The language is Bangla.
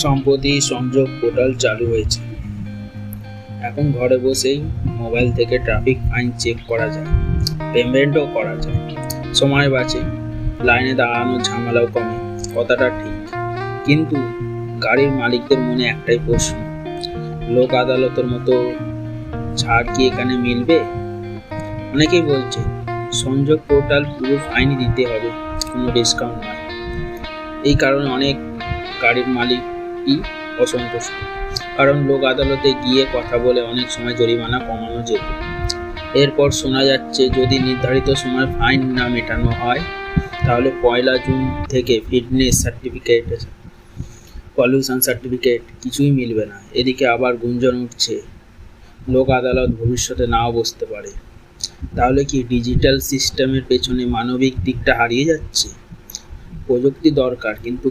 সম্প্রতি সংযোগ পোর্টাল চালু হয়েছে। এখন ঘরে বসেই মোবাইল থেকে ট্রাফিক ফাইন চেক করা যায়, পেমেন্টও করা যায়, সময় বাঁচে, লাইনে দাঁড়ানোর ঝামেলাও কমে। কথাটা ঠিক, কিন্তু গাড়ির মালিকদের মনে একটাই প্রশ্ন, লোক আদালতের মতো ছাড় কি এখানে মিলবে? অনেকেই বলছে সংযোগ পোর্টাল পুরো ফাইন দিতে হবে, কোনো ডিসকাউন্ট নয়। এই কারণে অনেক গাড়ির মালিকই অসন্তুষ্ট, কারণ লোক আদালতে গিয়ে কথা বলে অনেক সময় জরিমানা কমানো যেত। এরপর শোনা যাচ্ছে যদি নির্ধারিত সময় ফাইন না মেটানো হয় তাহলে 1 জুন থেকে ফিটনেস সার্টিফিকেট, পলিউশন সার্টিফিকেট কিছুই মিলবে না। এদিকে আবার গুঞ্জন উঠছে লোক আদালত ভবিষ্যতে নাও বসতে পারে। তাহলে কি ডিজিটাল সিস্টেমের পেছনে মানবিক দিকটা হারিয়ে যাচ্ছে? প্রযুক্তি দরকার, কিন্তু